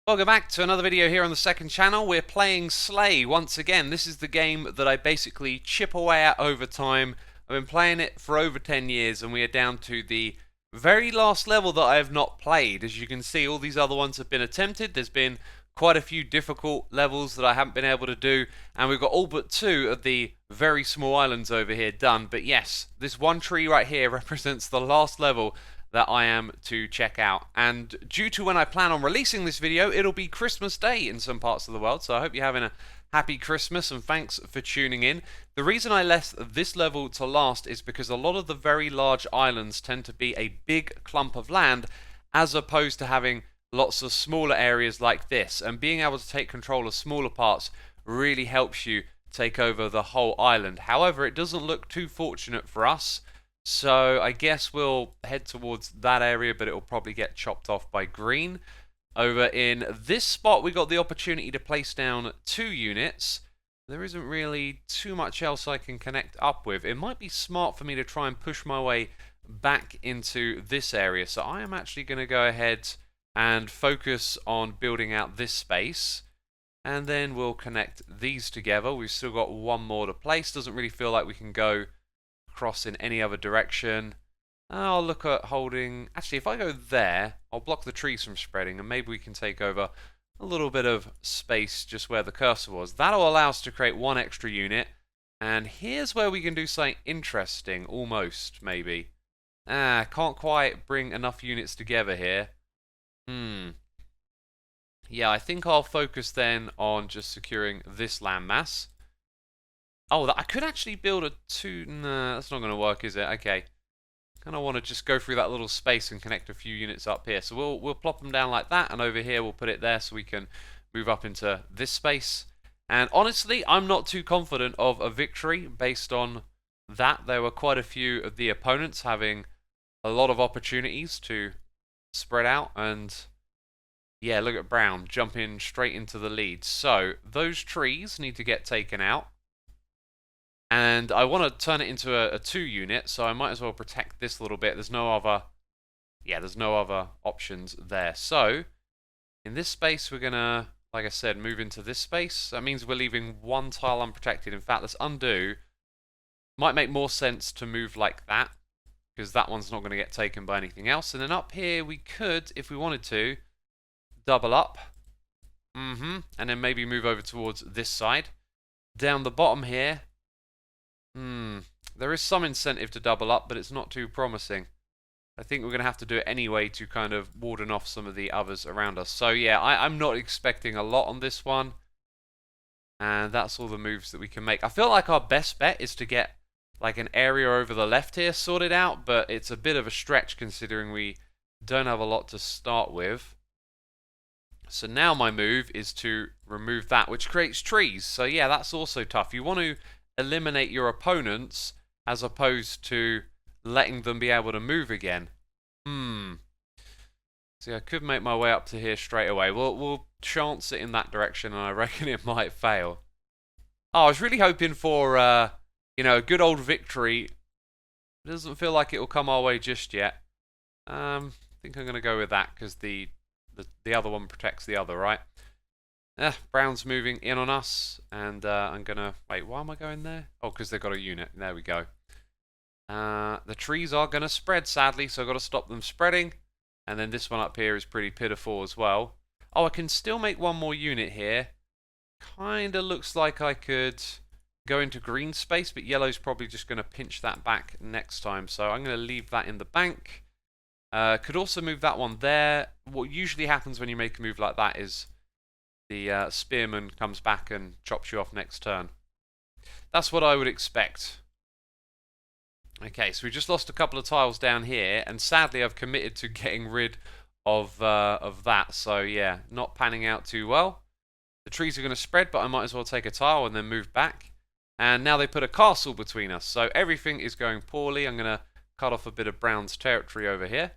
Welcome back to another video here on the second channel. We're playing Slay once again. This is the game that I basically chip away at over time. I've been playing it for over 10 years and we are down to the very last level that I have not played. As you can see, all these other ones have been attempted. There's been quite a few difficult levels that I haven't been able to do, and we've got all but two of the very small islands over here done. But yes, this one tree right here represents the last level that I am to check out, and due to when I plan on releasing this video, it'll be Christmas Day in some parts of the world, so I hope you're having a happy Christmas and thanks for tuning in. The reason I left this level to last is because a lot of the very large islands tend to be a big clump of land as opposed to having lots of smaller areas like this, and being able to take control of smaller parts really helps you take over the whole island. However, it doesn't look too fortunate for us, so I guess we'll head towards that area, but it will probably get chopped off by green. Over in this spot, we got the opportunity to place down 2 units. There isn't really too much else I can connect up with. It might be smart for me to try and push my way back into this area. So I am actually going to go ahead and focus on building out this space. And then we'll connect these together. We've still got one more to place. Doesn't really feel like we can go across in any other direction. I'll look at holding... Actually, if I go there, I'll block the trees from spreading, and maybe we can take over a little bit of space just where the cursor was. That'll allow us to create one extra unit, and here's where we can do something interesting, almost, maybe. Can't quite bring enough units together here. Yeah, I think I'll focus then on just securing this landmass. Oh, I could actually build a 2... Nah, that's not going to work, is it? Okay. Kind of want to just go through that little space and connect a few units up here. So we'll plop them down like that, and over here we'll put it there so we can move up into this space. And honestly, I'm not too confident of a victory based on that. There were quite a few of the opponents having a lot of opportunities to spread out, and yeah, look at Brown jumping straight into the lead. So those trees need to get taken out. And I want to turn it into a 2 unit, so I might as well protect this a little bit. There's no other options there. So in this space, we're gonna, like I said, move into this space. That means we're leaving one tile unprotected. In fact, let's undo. Might make more sense to move like that, because that one's not going to get taken by anything else. And then up here, we could, if we wanted to, double up. And then maybe move over towards this side. Down the bottom here, there is some incentive to double up, but it's not too promising. I think we're going to have to do it anyway to kind of warden off some of the others around us. So yeah, I'm not expecting a lot on this one. And that's all the moves that we can make. I feel like our best bet is to get like an area over the left here sorted out, but it's a bit of a stretch considering we don't have a lot to start with. So now my move is to remove that, which creates trees. So yeah, that's also tough. You want to eliminate your opponents as opposed to letting them be able to move again. See, I could make my way up to here straight away. We'll chance it in that direction, and I reckon it might fail. Oh, I was really hoping for a good old victory. It doesn't feel like it will come our way just yet. I think I'm going to go with that because the other one protects the other, right? Brown's moving in on us, and I'm gonna... Wait, why am I going there? Oh, because they've got a unit. There we go. The trees are gonna spread, sadly, so I've got to stop them spreading. And then this one up here is pretty pitiful as well. Oh, I can still make one more unit here. Kinda looks like I could go into green space, but yellow's probably just gonna pinch that back next time. So I'm gonna leave that in the bank. Could also move that one there. What usually happens when you make a move like that is the spearman comes back and chops you off next turn. That's what I would expect. Okay, so we just lost a couple of tiles down here, and sadly I've committed to getting rid of that. So yeah, not panning out too well. The trees are going to spread, but I might as well take a tile and then move back. And now they put a castle between us, so everything is going poorly. I'm going to cut off a bit of Brown's territory over here.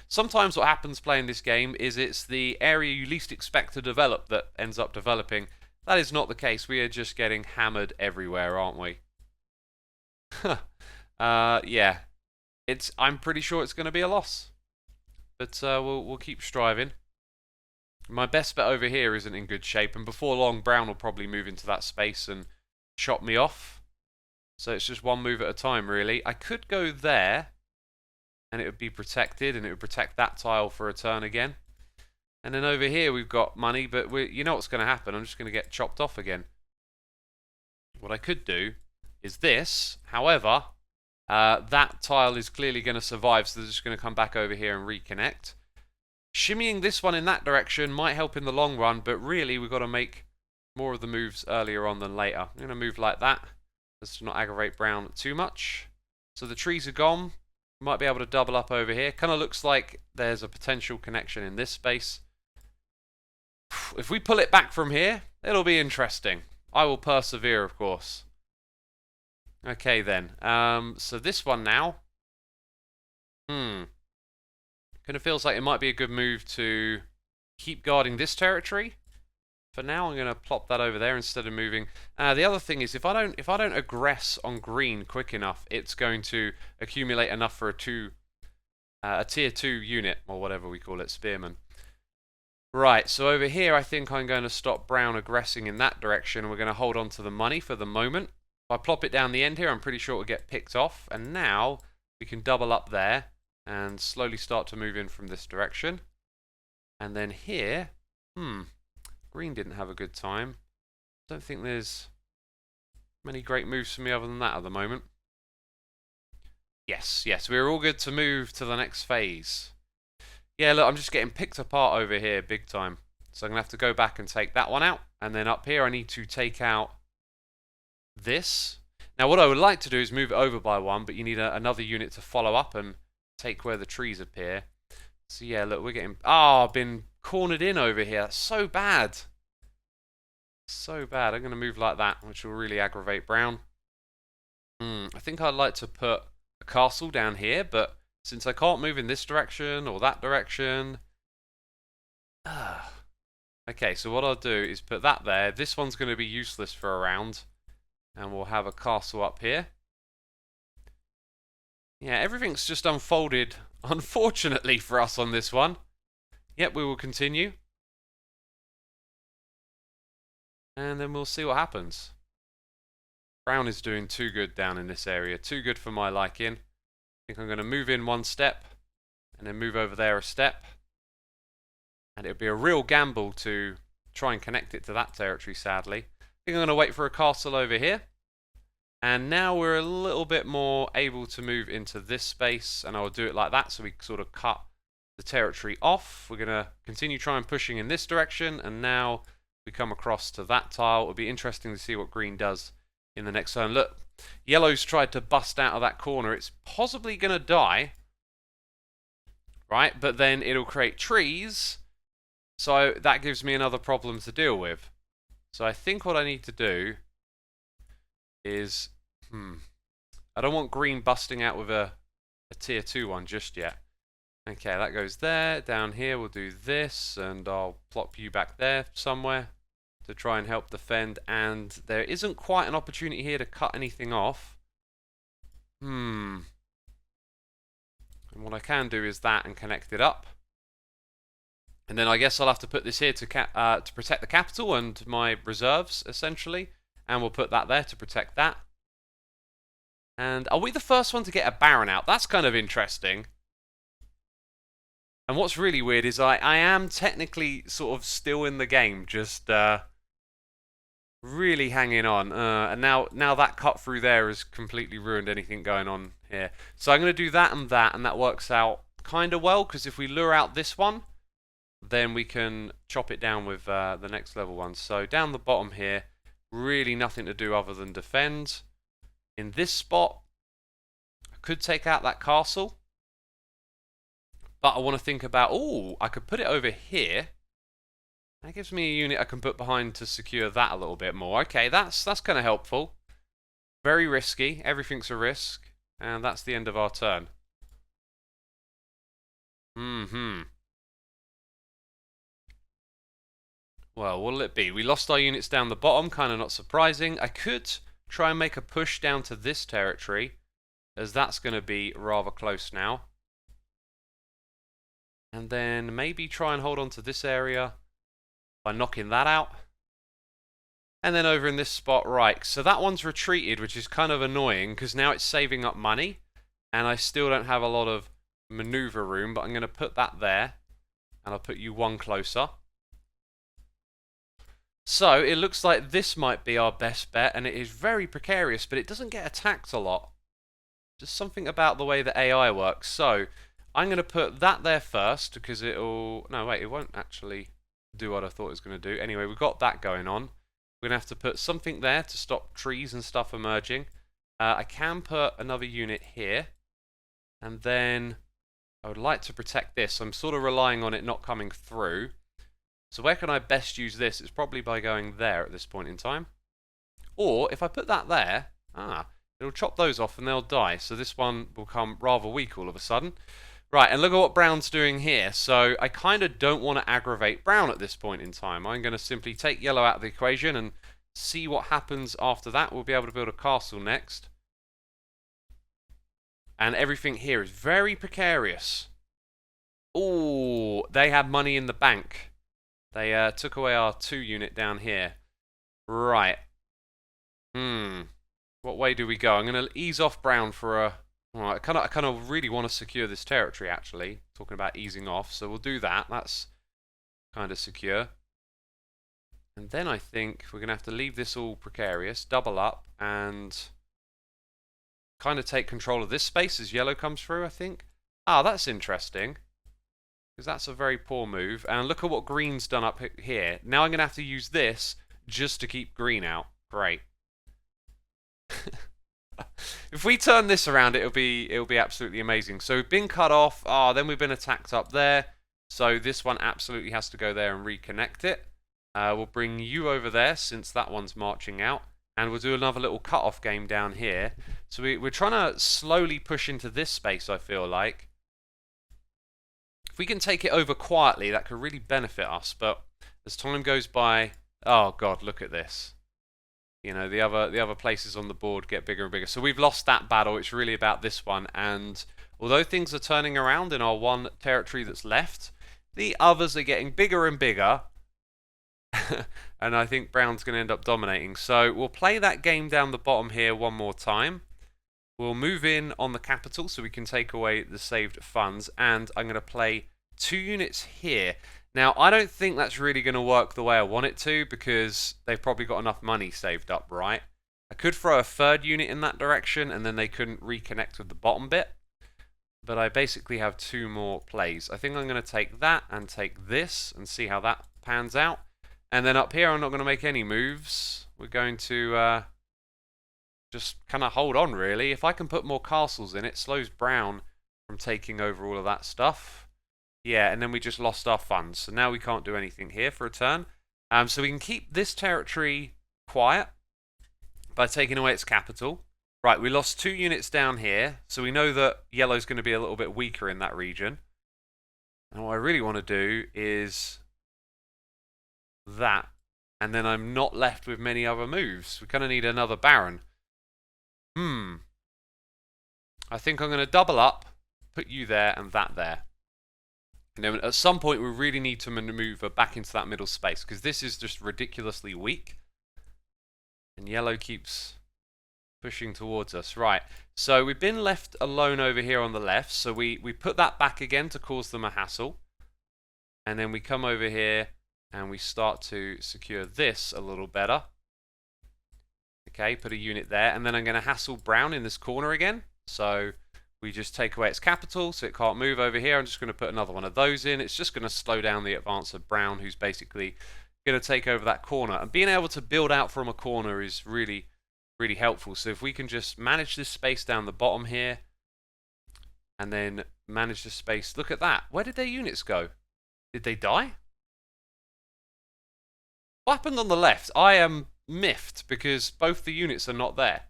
Sometimes what happens playing this game is it's the area you least expect to develop that ends up developing. That is not the case. We are just getting hammered everywhere, aren't we? Yeah. I'm pretty sure it's going to be a loss. But we'll keep striving. My best bet over here isn't in good shape, and before long brown will probably move into that space and chop me off. So it's just one move at a time, really. I could go there, and it would be protected, and it would protect that tile for a turn again. And then over here we've got money, but you know what's going to happen. I'm just going to get chopped off again. What I could do is this. However, that tile is clearly going to survive, so they're just going to come back over here and reconnect. Shimmying this one in that direction might help in the long run, but really we've got to make more of the moves earlier on than later. I'm going to move like that, just to not aggravate brown too much. So the trees are gone. Might be able to double up over here. Kind of looks like there's a potential connection in this space. If we pull it back from here, it'll be interesting. I will persevere, of course. Okay then. So this one now. Kind of feels like it might be a good move to keep guarding this territory. For now, I'm going to plop that over there instead of moving. The other thing is, if I don't aggress on green quick enough, it's going to accumulate enough for a tier 2 unit, or whatever we call it, spearman. Right, so over here, I think I'm going to stop brown aggressing in that direction. We're going to hold on to the money for the moment. If I plop it down the end here, I'm pretty sure it'll get picked off. And now we can double up there and slowly start to move in from this direction. And then here, green didn't have a good time. Don't think there's many great moves for me other than that at the moment. Yes, we're all good to move to the next phase. Yeah, look, I'm just getting picked apart over here big time. So I'm going to have to go back and take that one out. And then up here I need to take out this. Now what I would like to do is move it over by one, but you need another unit to follow up and take where the trees appear. So yeah, look, we're getting... I've been cornered in over here. That's so bad. So bad. I'm going to move like that, which will really aggravate brown. I think I'd like to put a castle down here, but since I can't move in this direction or that direction... Okay, so what I'll do is put that there. This one's going to be useless for a round. And we'll have a castle up here. Yeah, everything's just unfolded, unfortunately for us on this one. Yep, we will continue. And then we'll see what happens. Brown is doing too good down in this area. Too good for my liking. I think I'm going to move in one step. And then move over there a step. And it would be a real gamble to try and connect it to that territory, sadly. I think I'm going to wait for a castle over here. And now we're a little bit more able to move into this space, and I'll do it like that so we sort of cut the territory off. We're going to continue trying pushing in this direction, and now we come across to that tile. It'll be interesting to see what green does in the next turn. Look, yellow's tried to bust out of that corner. It's possibly going to die, right? But then it'll create trees, so that gives me another problem to deal with. So I think what I need to do is, I don't want green busting out with a tier 2 one just yet. Okay, that goes there. Down here we'll do this, and I'll plop you back there somewhere to try and help defend. And there isn't quite an opportunity here to cut anything off. And what I can do is that and connect it up. And then I guess I'll have to put this here to protect the capital and my reserves, essentially. And we'll put that there to protect that. And are we the first one to get a Baron out? That's kind of interesting. And what's really weird is I am technically sort of still in the game, just really hanging on. And now that cut through there has completely ruined anything going on here. So I'm going to do that, and that works out kind of well, because if we lure out this one, then we can chop it down with the next level one. So down the bottom here, really nothing to do other than defend. In this spot, I could take out that castle, but I want to think about, I could put it over here. That gives me a unit I can put behind to secure that a little bit more. Okay, that's kind of helpful. Very risky. Everything's a risk. And that's the end of our turn. Well, what'll it be? We lost our units down the bottom, kind of not surprising. I could try and make a push down to this territory, as that's going to be rather close now. And then maybe try and hold on to this area by knocking that out. And then over in this spot, right, so that one's retreated, which is kind of annoying because now it's saving up money and I still don't have a lot of maneuver room, but I'm going to put that there and I'll put you one closer. So it looks like this might be our best bet, and it is very precarious, but it doesn't get attacked a lot. Just something about the way the AI works. So I'm going to put that there first because it'll... No, wait, it won't actually do what I thought it was going to do. Anyway, we've got that going on. We're going to have to put something there to stop trees and stuff emerging. I can put another unit here, and then I would like to protect this. I'm sort of relying on it not coming through. So where can I best use this? It's probably by going there at this point in time. Or if I put that there, it'll chop those off and they'll die. So this one will come rather weak all of a sudden. Right, and look at what brown's doing here. So I kind of don't want to aggravate brown at this point in time. I'm going to simply take yellow out of the equation and see what happens after that. We'll be able to build a castle next. And everything here is very precarious. Oh, they had money in the bank. They took away our 2 unit down here. Right. What way do we go? I'm going to ease off brown for a... Well, I kind of really want to secure this territory, actually. Talking about easing off. So we'll do that. That's kind of secure. And then I think we're going to have to leave this all precarious. Double up and... kind of take control of this space as yellow comes through, I think. Ah, that's interesting. Because that's a very poor move. And look at what green's done up here. Now I'm going to have to use this just to keep green out. Great. If we turn this around, it'll be absolutely amazing. So we've been cut off. Then we've been attacked up there. So this one absolutely has to go there and reconnect it. We'll bring you over there since that one's marching out. And we'll do another little cut-off game down here. So we're trying to slowly push into this space, I feel like. If we can take it over quietly, that could really benefit us. But as time goes by, oh god, look at this. You know, the other places on the board get bigger and bigger. So we've lost that battle. It's really about this one. And although things are turning around in our one territory that's left, the others are getting bigger and bigger. And I think brown's going to end up dominating. So we'll play that game down the bottom here one more time. We'll move in on the capital so we can take away the saved funds. And I'm going to play 2 units here. Now, I don't think that's really going to work the way I want it to because they've probably got enough money saved up, right? I could throw a 3rd unit in that direction and then they couldn't reconnect with the bottom bit. But I basically have 2 more plays. I think I'm going to take that and take this and see how that pans out. And then up here, I'm not going to make any moves. We're going to just kind of hold on, really. If I can put more castles in, it slows brown from taking over all of that stuff. Yeah, and then we just lost our funds. So now we can't do anything here for a turn. So we can keep this territory quiet by taking away its capital. Right, we lost 2 units down here. So we know that yellow's going to be a little bit weaker in that region. And what I really want to do is... that, and then I'm not left with many other moves. We kind of need another baron. I think I'm going to double up, put you there and that there. And then at some point we really need to maneuver back into that middle space because this is just ridiculously weak. And yellow keeps pushing towards us. Right, so we've been left alone over here on the left, so we put that back again to cause them a hassle. And then we come over here and we start to secure this a little better. Okay, put a unit there. And then I'm going to hassle brown in this corner again. So we just take away its capital so it can't move over here. I'm just going to put another one of those in. It's just going to slow down the advance of brown, who's basically going to take over that corner. And being able to build out from a corner is really, really helpful. So if we can just manage this space down the bottom here and then manage the space. Look at that. Where did their units go? Did they die? What happened on the left? I am miffed because both the units are not there.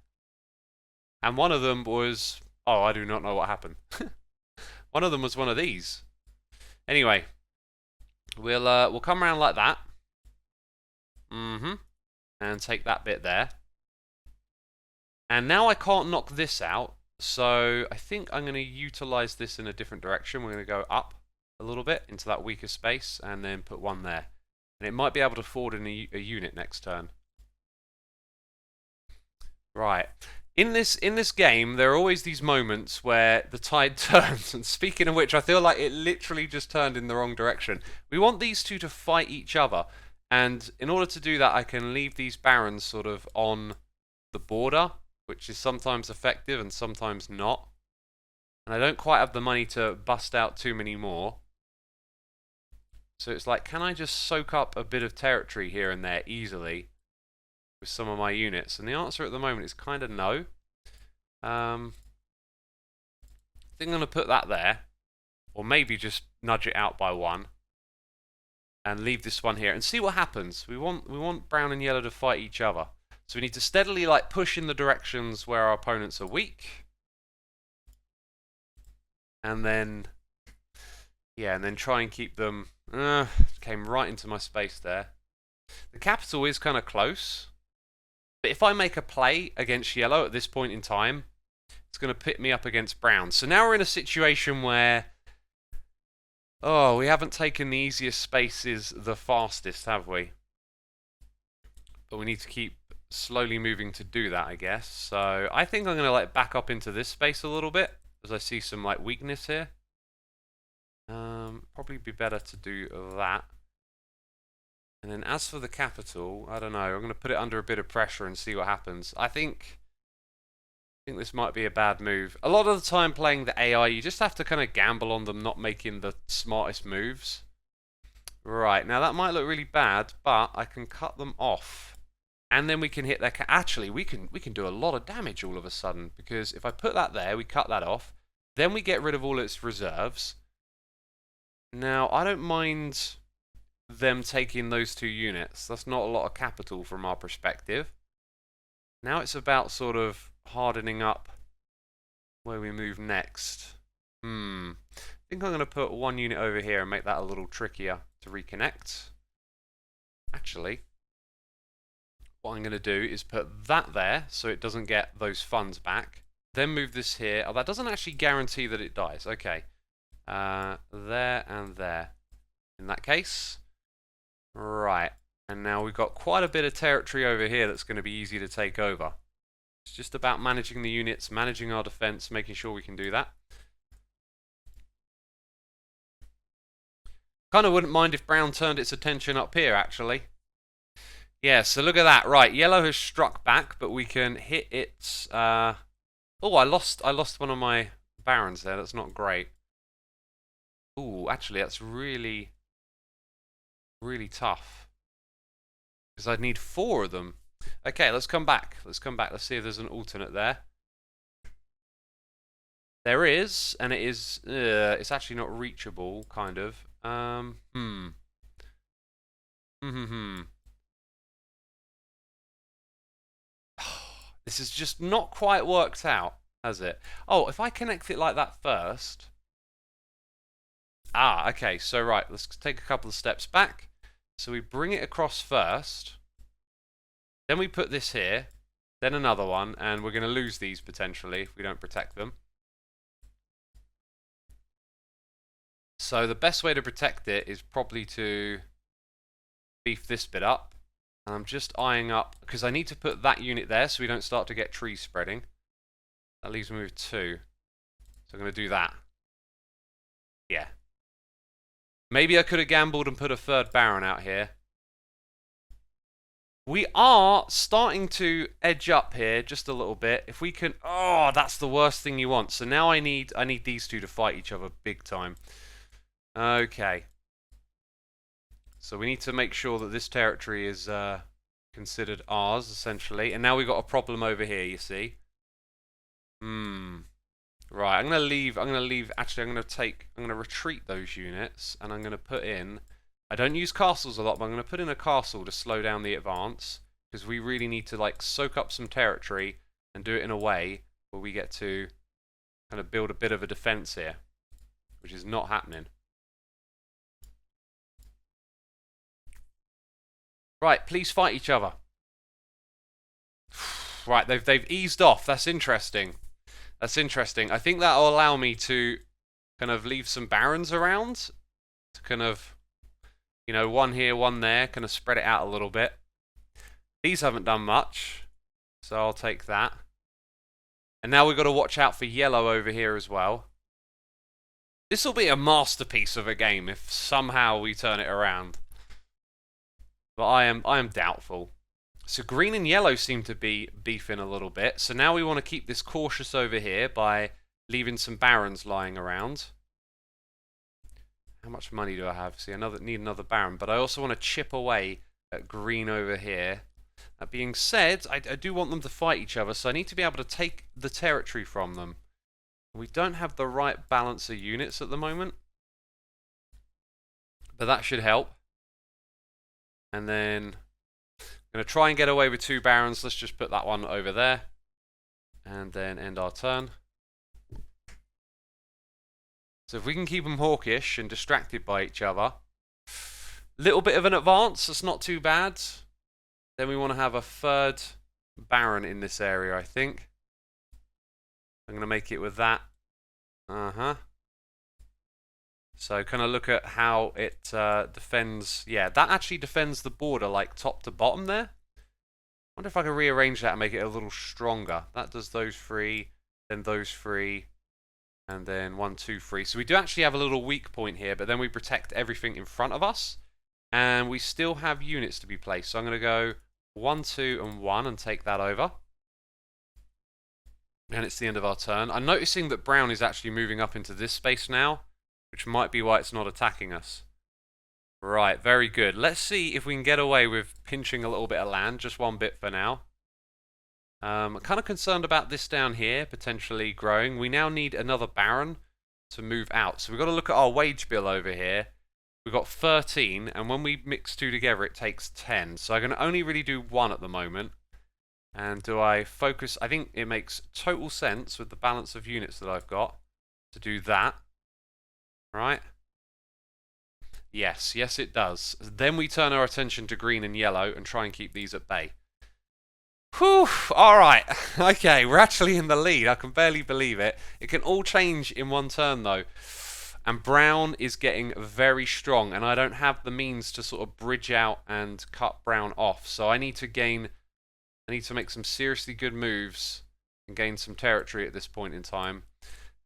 And one of them was... oh, I do not know what happened. One of them was one of these. Anyway, we'll come around like that. And take that bit there. And now I can't knock this out. So I think I'm going to utilize this in a different direction. We're going to go up a little bit into that weaker space and then put one there. And it might be able to forward in a unit next turn. Right. In this game, there are always these moments where the tide turns. And speaking of which, I feel like it literally just turned in the wrong direction. We want these two to fight each other. And in order to do that, I can leave these barons sort of on the border, which is sometimes effective and sometimes not. And I don't quite have the money to bust out too many more. So it's like, can I just soak up a bit of territory here and there easily with some of my units? And the answer at the moment is kind of no. I think I'm going to put that there, or maybe just nudge it out by one and leave this one here and see what happens. We want brown and yellow to fight each other. So we need to steadily like push in the directions where our opponents are weak. And then and then try and keep them came right into my space there. The capital is kind of close. But if I make a play against yellow at this point in time, it's going to pit me up against brown. So now we're in a situation where we haven't taken the easiest spaces the fastest, have we? But we need to keep slowly moving to do that, I guess. So I think I'm going to like back up into this space a little bit as I see some like weakness here. Probably be better to do that. And then as for the capital, I don't know. I'm going to put it under a bit of pressure and see what happens. I think this might be a bad move. A lot of the time playing the AI, you just have to kind of gamble on them not making the smartest moves. Right, now that might look really bad, but I can cut them off. And then we can hit their... Actually, we can do a lot of damage all of a sudden, because if I put that there, we cut that off. Then we get rid of all its reserves. Now, I don't mind them taking those two units. That's not a lot of capital from our perspective. Now it's about sort of hardening up where we move next. I think I'm going to put one unit over here and make that a little trickier to reconnect. Actually, what I'm going to do is put that there so it doesn't get those funds back. Then move this here. Oh, that doesn't actually guarantee that it dies. Okay. There and there. In that case. Right. And now we've got quite a bit of territory over here that's going to be easy to take over. It's just about managing the units, managing our defense, making sure we can do that. Kind of wouldn't mind if brown turned its attention up here, actually. Yeah, so look at that. Right, yellow has struck back, but we can hit its... Oh, I lost one of my barons there. That's not great. Ooh, actually, that's really, really tough. Because I'd need 4 of them. Okay, let's come back. Let's see if there's an alternate there. There is, and it is... it's actually not reachable, kind of. This is just not quite worked out, has it? Oh, if I connect it like that first... Ah, okay, so right, let's take a couple of steps back. So we bring it across first. Then we put this here. Then another one, and we're going to lose these potentially if we don't protect them. So the best way to protect it is probably to beef this bit up. And I'm just eyeing up, because I need to put that unit there so we don't start to get trees spreading. That leaves me with 2. So I'm going to do that. Yeah. Maybe I could have gambled and put a 3rd baron out here. We are starting to edge up here just a little bit. If we can... Oh, that's the worst thing you want. So now I need these two to fight each other big time. Okay. So we need to make sure that this territory is considered ours, essentially. And now we've got a problem over here, you see. Right, I'm going to retreat those units, and I'm going to put in... I don't use castles a lot, but I'm going to put in a castle to slow down the advance, because we really need to like soak up some territory and do it in a way where we get to kind of build a bit of a defense here, which is not happening. Right, please fight each other. Right, they've eased off. That's interesting. That's interesting. I think that'll allow me to kind of leave some barons around to kind of You know, one here, one there, kind of spread it out a little bit. These haven't done much, so I'll take that. And now we've got to watch out for yellow over here as well. This will be a masterpiece of a game if somehow we turn it around. But I am doubtful. So green and yellow seem to be beefing a little bit. So now we want to keep this cautious over here by leaving some barons lying around. How much money do I have? See, need another baron. But I also want to chip away at green over here. That being said, I do want them to fight each other, so I need to be able to take the territory from them. We don't have the right balance of units at the moment. But that should help. And then I'm going to try and get away with 2 barons. Let's just put that one over there. And then end our turn. So if we can keep them hawkish and distracted by each other. Little bit of an advance. That's not too bad. Then we want to have a 3rd baron in this area, I think. I'm going to make it with that. So kind of look at how it defends. Yeah, that actually defends the border like top to bottom there. I wonder if I can rearrange that and make it a little stronger. That does those 3, then those 3, and then 1, 2, 3. So we do actually have a little weak point here, but then we protect everything in front of us. And we still have units to be placed. So I'm going to go 1, 2, and 1 and take that over. And it's the end of our turn. I'm noticing that brown is actually moving up into this space now, which might be why it's not attacking us. Right, very good. Let's see if we can get away with pinching a little bit of land, just 1 bit for now. I'm kind of concerned about this down here, potentially growing. We now need another baron to move out. So we've got to look at our wage bill over here. We've got 13, and when we mix 2 together, it takes 10. So I can only really do 1 at the moment. And do I focus? I think it makes total sense with the balance of units that I've got to do that. Right? Yes, yes it does. Then we turn our attention to green and yellow and try and keep these at bay. Whew, alright. Okay, we're actually in the lead. I can barely believe it. It can all change in 1 turn though. And brown is getting very strong, and I don't have the means to sort of bridge out and cut brown off. So I need to make some seriously good moves and gain some territory at this point in time.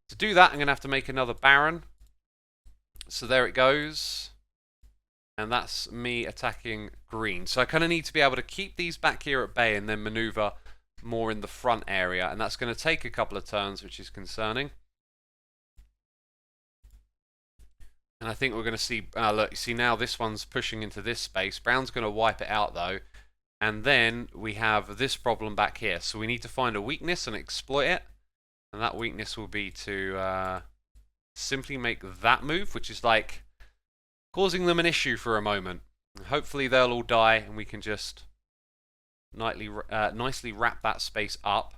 To do that, I'm going to have to make another baron. So there it goes. And that's me attacking green. So I kind of need to be able to keep these back here at bay and then maneuver more in the front area. And that's going to take a couple of turns, which is concerning. And I think we're going to see, look, you see now this one's pushing into this space. Brown's going to wipe it out though. And then we have this problem back here. So we need to find a weakness and exploit it. And that weakness will be to simply make that move, which is like causing them an issue for a moment. Hopefully they'll all die and we can just nicely wrap that space up.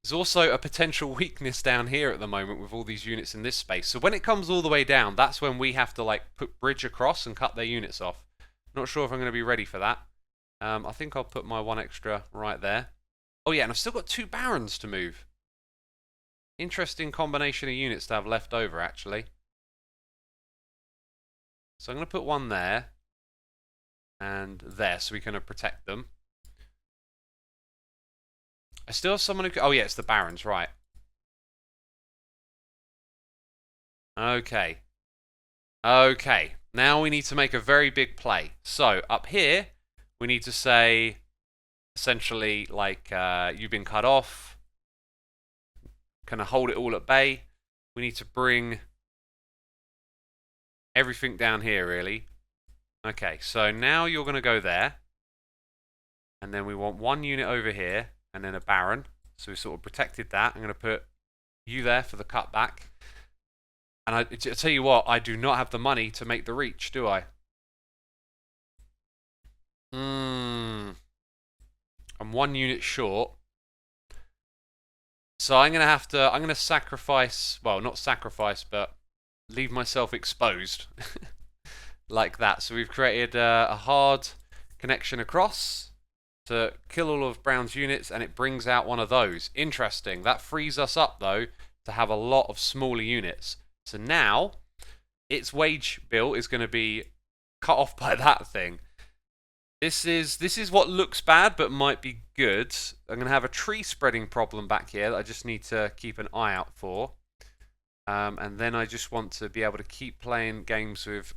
There's also a potential weakness down here at the moment with all these units in this space. So when it comes all the way down, that's when we have to like put bridge across and cut their units off. Not sure if I'm going to be ready for that. I think I'll put my 1 extra right there. Oh yeah, and I've still got 2 barons to move. Interesting combination of units to have left over, actually. So I'm going to put 1 there and there so we can protect them. I still have someone who... Oh yeah, it's the barons, right. Okay. Okay. Now we need to make a very big play. So up here, we need to say, essentially, like, you've been cut off. Kind of hold it all at bay. We need to bring everything down here, really. Okay, so now you're going to go there. And then we want 1 unit over here. And then a baron. So we sort of protected that. I'm going to put you there for the cutback. And I tell you what, I do not have the money to make the reach, do I? I'm 1 unit short. So I'm going to sacrifice, well, not sacrifice, but leave myself exposed. Like that. So we've created a hard connection across to kill all of Brown's units, and it brings out 1 of those. Interesting. That frees us up, though, to have a lot of smaller units. So now, its wage bill is going to be cut off by that thing. This is what looks bad but might be good. I'm going to have a tree spreading problem back here that I just need to keep an eye out for. And then I just want to be able to keep playing games with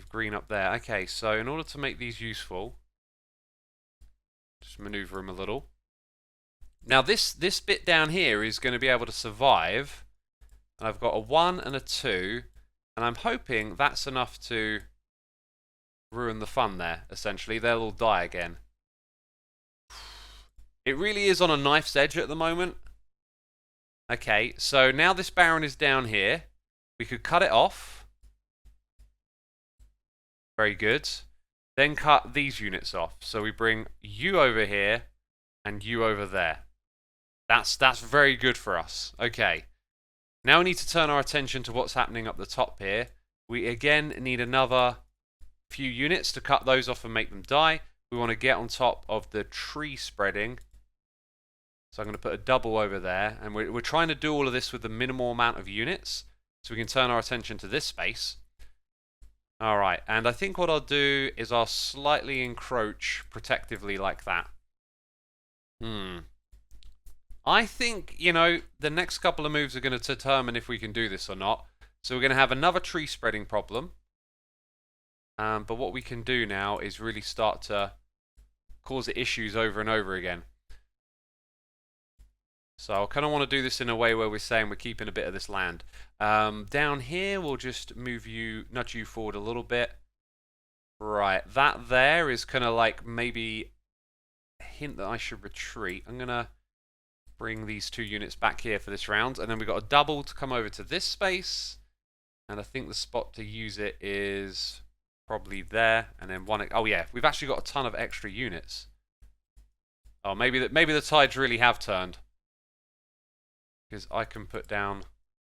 green up there. Okay, so in order to make these useful, just maneuver them a little. Now this bit down here is going to be able to survive. And I've got a 1 and a 2, and I'm hoping that's enough to ruin the fun there, essentially. They'll all die again. It really is on a knife's edge at the moment. Okay, so now this Baron is down here. We could cut it off. Very good. Then cut these units off. So we bring you over here and you over there. That's very good for us. Okay. Now we need to turn our attention to what's happening up the top here. We again need another few units to cut those off and make them die. We want to get on top of the tree spreading. So I'm going to put a double over there. And we're trying to do all of this with the minimal amount of units. So we can turn our attention to this space. Alright, and I think what I'll do is I'll slightly encroach protectively like that. I think, you know, the next couple of moves are going to determine if we can do this or not. So we're going to have another tree spreading problem. But what we can do now is really start to cause issues over and over again. So I kind of want to do this in a way where we're saying we're keeping a bit of this land. Down here, we'll just nudge you forward a little bit. Right, that there is kind of like maybe a hint that I should retreat. I'm going to bring these 2 units back here for this round. And then we've got a double to come over to this space. And I think the spot to use it is probably there. And then one... Oh yeah, we've actually got a ton of extra units. Oh, maybe the tides really have turned. Because I can put down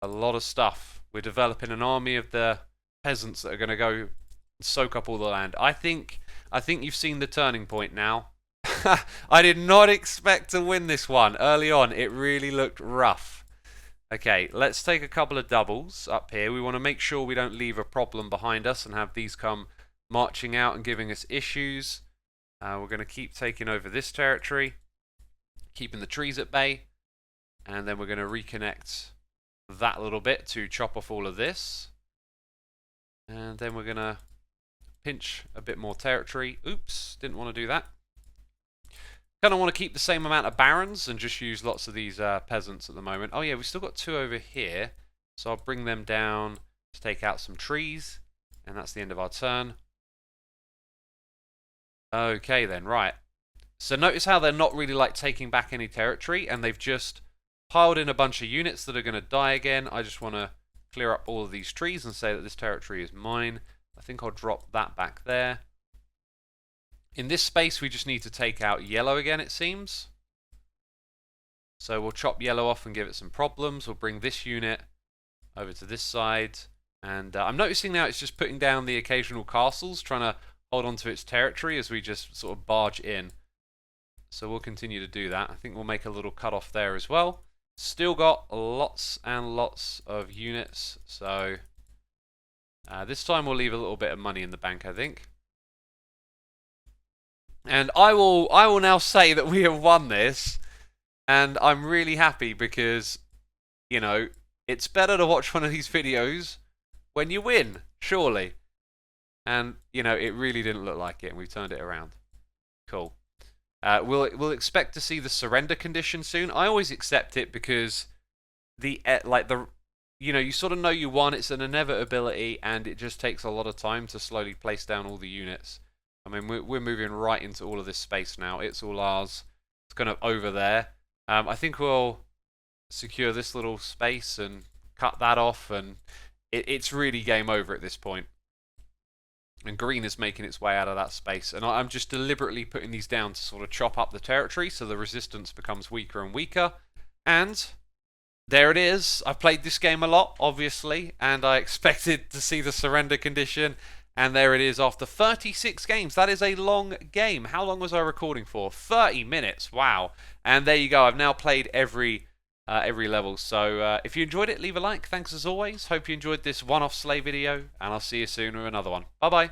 a lot of stuff. We're developing an army of the peasants that are going to go soak up all the land. I think you've seen the turning point now. I did not expect to win this one. Early on, it really looked rough. Okay, let's take a couple of doubles up here. We want to make sure we don't leave a problem behind us and have these come marching out and giving us issues. We're going to keep taking over this territory, keeping the trees at bay. And then we're going to reconnect that little bit to chop off all of this. And then we're going to pinch a bit more territory. Oops, didn't want to do that. Kind of want to keep the same amount of barons and just use lots of these peasants at the moment. Oh yeah, we've still got 2 over here. So I'll bring them down to take out some trees. And that's the end of our turn. Okay then, right. So notice how they're not really like taking back any territory, and they've just piled in a bunch of units that are going to die again. I just want to clear up all of these trees and say that this territory is mine. I think I'll drop that back there. In this space, we just need to take out yellow again, it seems. So we'll chop yellow off and give it some problems. We'll bring this unit over to this side. And I'm noticing now it's just putting down the occasional castles, trying to hold on to its territory as we just sort of barge in. So we'll continue to do that. I think we'll make a little cut off there as well. Still got lots and lots of units, so this time we'll leave a little bit of money in the bank, I think. And I will now say that we have won this, and I'm really happy because, you know, it's better to watch one of these videos when you win, surely. And, you know, it really didn't look like it, and we turned it around. Cool. We'll expect to see the surrender condition soon. I always accept it because you know, you sort of know you won. It's an inevitability, and it just takes a lot of time to slowly place down all the units. I mean, we're moving right into all of this space now. It's all ours. It's kind of over there. I think we'll secure this little space and cut that off, and it's really game over at this point. And green is making its way out of that space. And I'm just deliberately putting these down to sort of chop up the territory so the resistance becomes weaker and weaker. And there it is. I've played this game a lot, obviously, and I expected to see the surrender condition. And there it is after 36 games. That is a long game. How long was I recording for? 30 minutes. Wow. And there you go. I've now played every every level. So if you enjoyed it, leave a like. Thanks as always. Hope you enjoyed this one-off Slay video, and I'll see you soon with another one. Bye bye.